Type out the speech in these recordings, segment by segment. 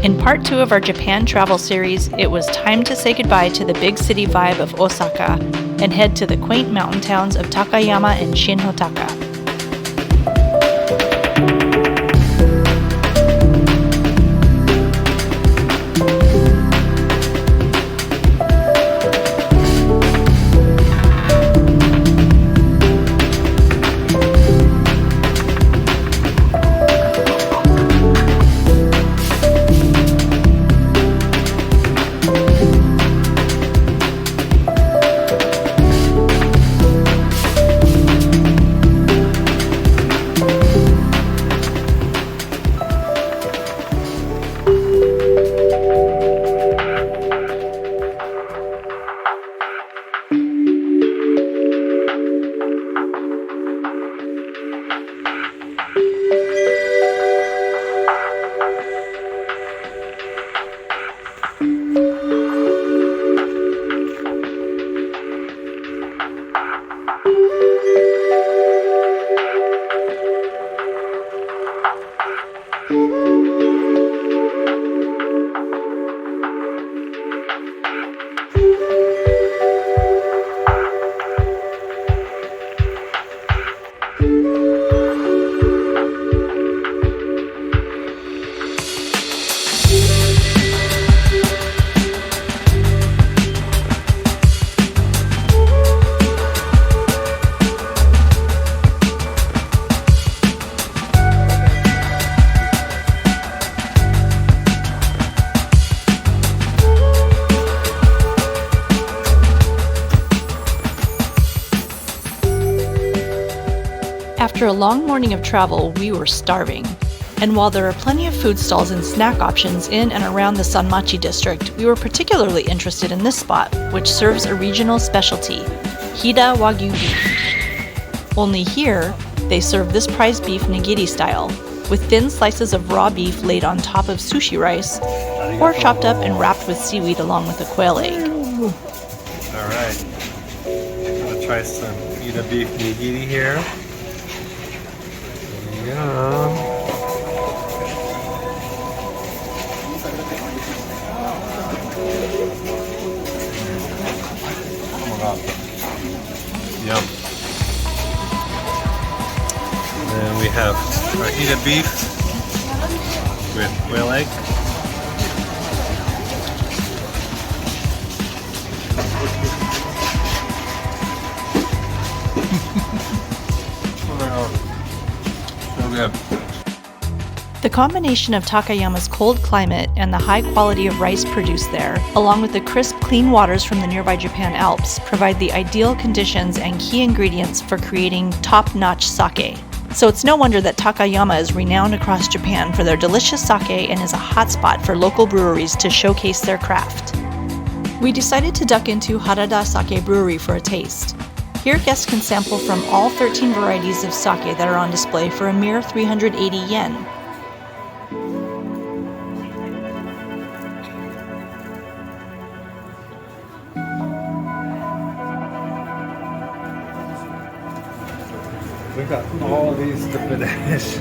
In part 2 of our Japan travel series, it was time to say goodbye to the big city vibe of Osaka and head to the quaint mountain towns of Takayama and Shinhotaka. After a long morning of travel, we were starving. And while there are plenty of food stalls and snack options in and around the Sanmachi District, we were particularly interested in this spot, which serves a regional specialty, Hida Wagyu beef. Only here, they serve this prized beef nigiri style, with thin slices of raw beef laid on top of sushi rice, or chopped up and wrapped with seaweed along with a quail egg. Alright, I'm gonna try some Hida beef nigiri here. Yum. Yum. And then we have our Hida beef with quail egg. So good. The combination of Takayama's cold climate and the high quality of rice produced there, along with the crisp, clean waters from the nearby Japan Alps, provide the ideal conditions and key ingredients for creating top-notch sake. So it's no wonder that Takayama is renowned across Japan for their delicious sake and is a hotspot for local breweries to showcase their craft. We decided to duck into Harada Sake Brewery for a taste. Here guests can sample from all 13 varieties of sake that are on display for a mere 380 yen. We got all these to finish.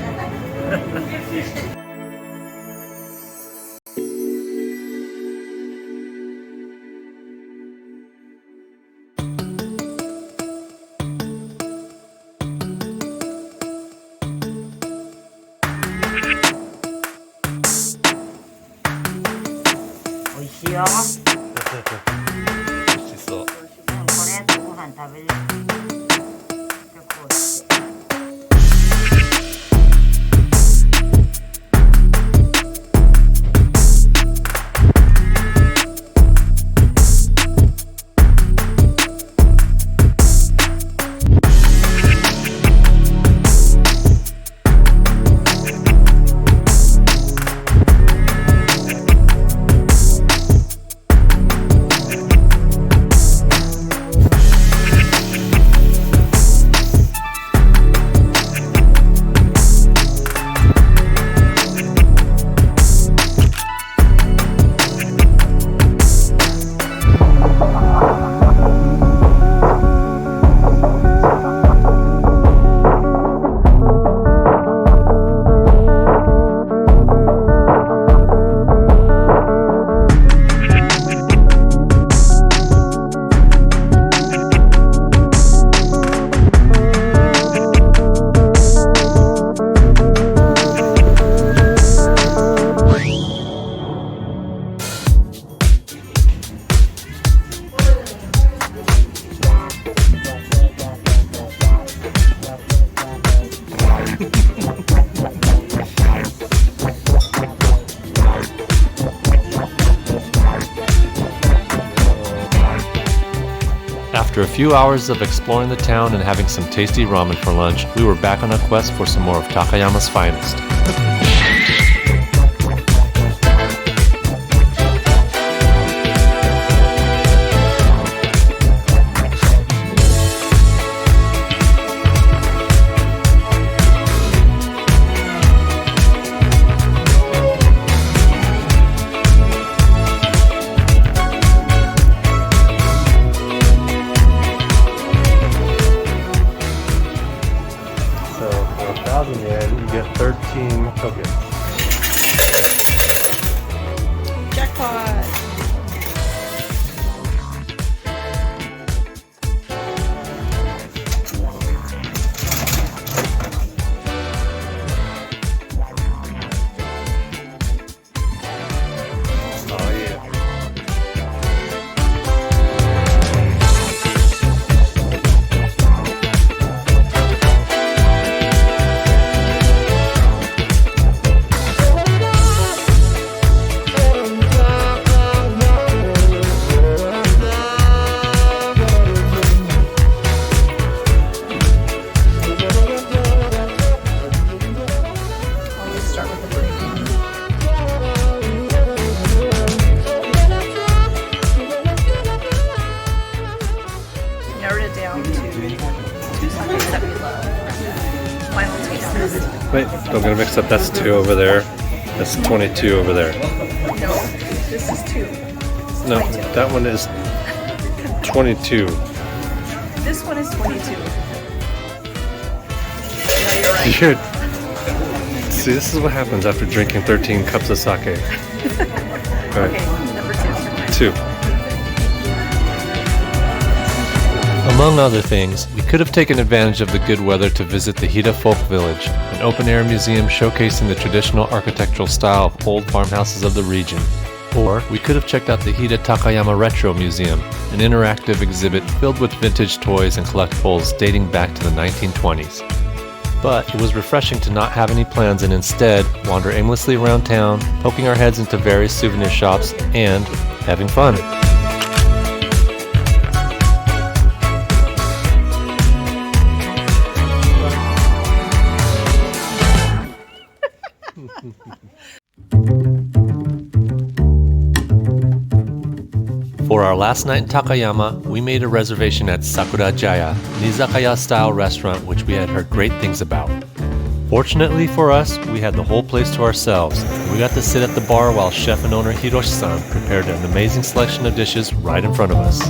After a few hours of exploring the town and having some tasty ramen for lunch, we were back on a quest for some more of Takayama's finest. So for 1,000 yen, you get 13 tokens. Jackpot! Oh yeah. Always start with the premium. Narrowed it down to two songs that we love. Final taste test. Wait, don't get mixed up. That's 2 over there. That's 22 over there. No, this is 2. No, that one is 22. This one is 22. No, you're right. Dude. See, this is what happens after drinking 13 cups of sake. All right, Okay, number 2. 2. Among other things, we could have taken advantage of the good weather to visit the Hida Folk Village, an open-air museum showcasing the traditional architectural style of old farmhouses of the region. Or we could have checked out the Hida Takayama Retro Museum, an interactive exhibit filled with vintage toys and collectibles dating back to the 1920s. But it was refreshing to not have any plans and instead wander aimlessly around town, poking our heads into various souvenir shops and having fun. For our last night in Takayama, we made a reservation at Sakurajaya, an izakaya-style restaurant which we had heard great things about. Fortunately for us, we had the whole place to ourselves. We got to sit at the bar while chef and owner Hiroshi-san prepared an amazing selection of dishes right in front of us.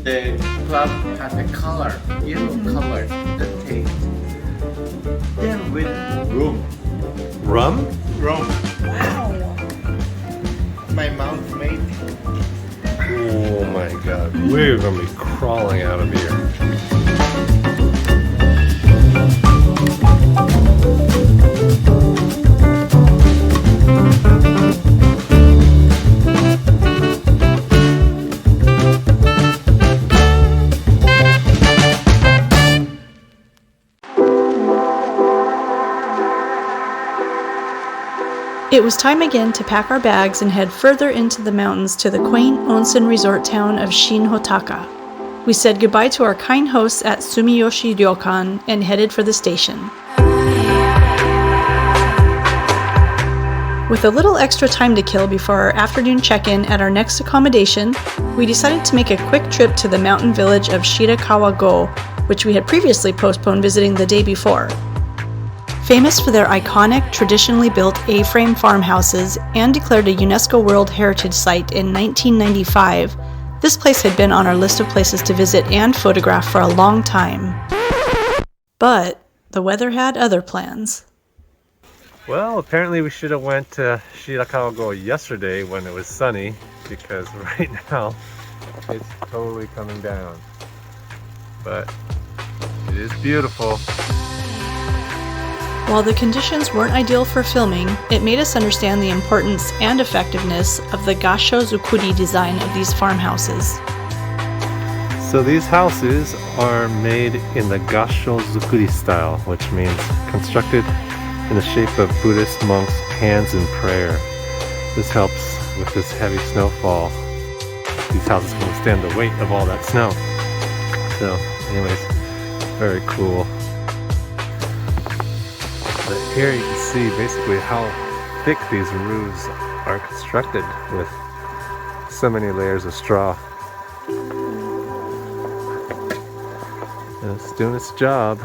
The club has a color, yellow color, the taste. Then with rum. Rum? Rum. Wow. My mouth made. Oh my god. We're gonna be crawling out of here. It was time again to pack our bags and head further into the mountains to the quaint onsen resort town of Shinhotaka. We said goodbye to our kind hosts at Sumiyoshi Ryokan and headed for the station. With a little extra time to kill before our afternoon check-in at our next accommodation, we decided to make a quick trip to the mountain village of Shirakawa-go, which we had previously postponed visiting the day before. Famous for their iconic, traditionally built A-frame farmhouses and declared a UNESCO World Heritage Site in 1995, this place had been on our list of places to visit and photograph for a long time. But the weather had other plans. Well, apparently we should have went to Shirakawa-go yesterday when it was sunny, because right now it's totally coming down. But it is beautiful. While the conditions weren't ideal for filming, it made us understand the importance and effectiveness of the Gassho-zukuri design of these farmhouses. So these houses are made in the Gassho-zukuri style, which means constructed in the shape of Buddhist monks' hands in prayer. This helps with this heavy snowfall. These houses can withstand the weight of all that snow. So anyways, very cool. But here you can see basically how thick these roofs are constructed with so many layers of straw. And it's doing its job.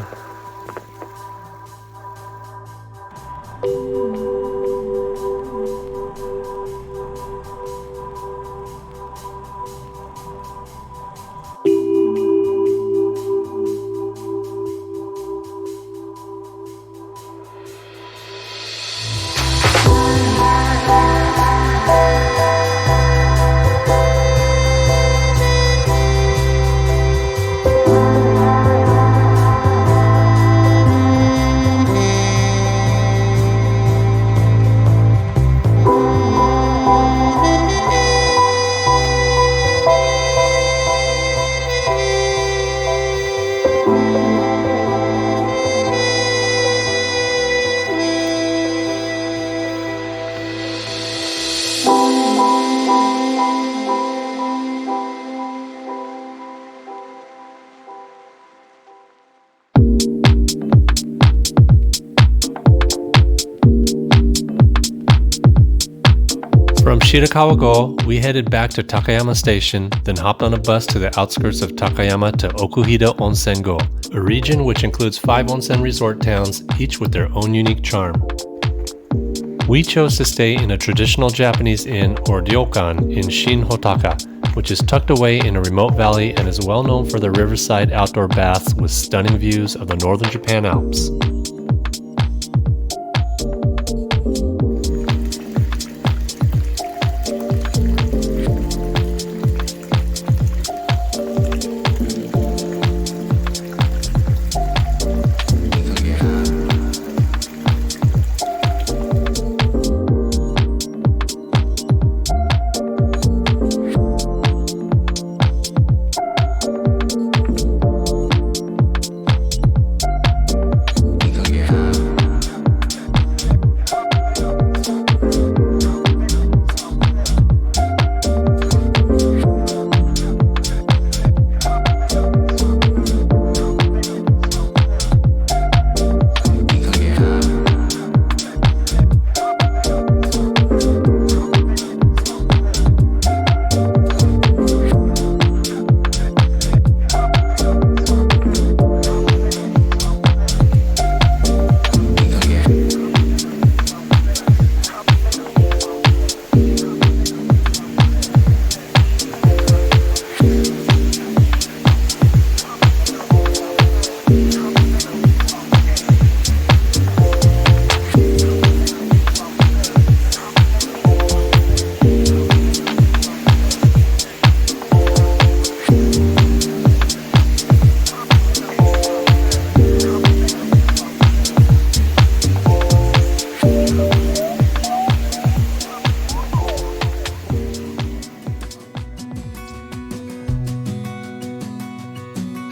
From Shirakawa-go, we headed back to Takayama Station, then hopped on a bus to the outskirts of Takayama to Okuhida Onsengo, a region which includes 5 onsen resort towns, each with their own unique charm. We chose to stay in a traditional Japanese inn, or Ryokan, in Shinhotaka, which is tucked away in a remote valley and is well known for their riverside outdoor baths with stunning views of the northern Japan Alps.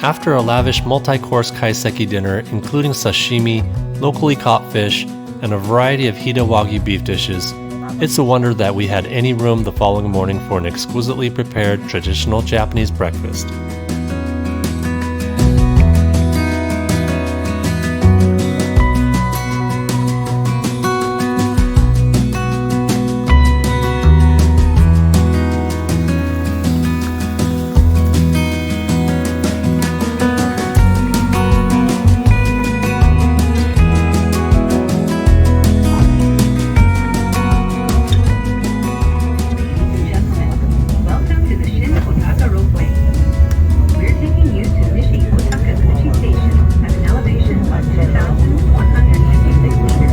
After a lavish multi-course kaiseki dinner, including sashimi, locally caught fish, and a variety of Hida Wagyu beef dishes, it's a wonder that we had any room the following morning for an exquisitely prepared traditional Japanese breakfast. Welcome to the Shinhotaka Ropeway. We're taking you to Shinhotaka Station at an elevation of 2,156 meters.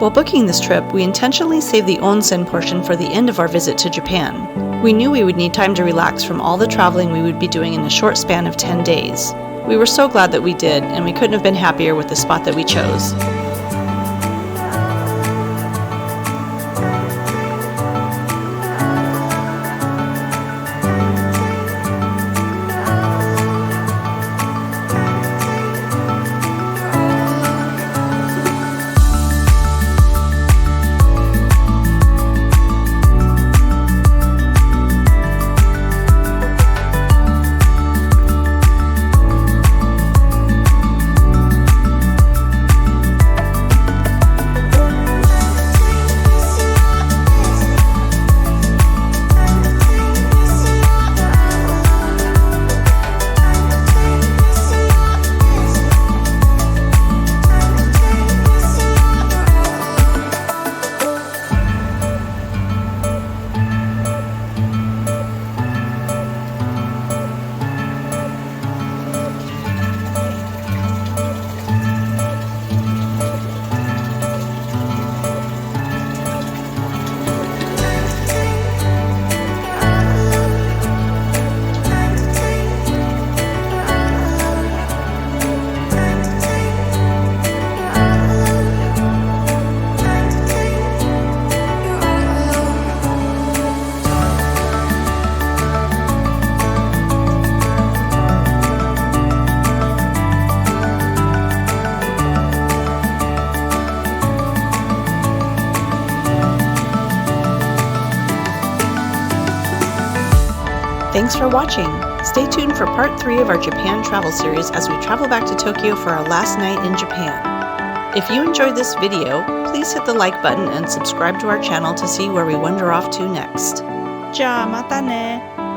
While booking this trip, we intentionally saved the onsen portion for the end of our visit to Japan. We knew we would need time to relax from all the traveling we would be doing in a short span of 10 days. We were so glad that we did, and we couldn't have been happier with the spot that we chose. Thanks for watching! Stay tuned for part 3 of our Japan travel series as we travel back to Tokyo for our last night in Japan. If you enjoyed this video, please hit the like button and subscribe to our channel to see where we wander off to next. じゃあまたね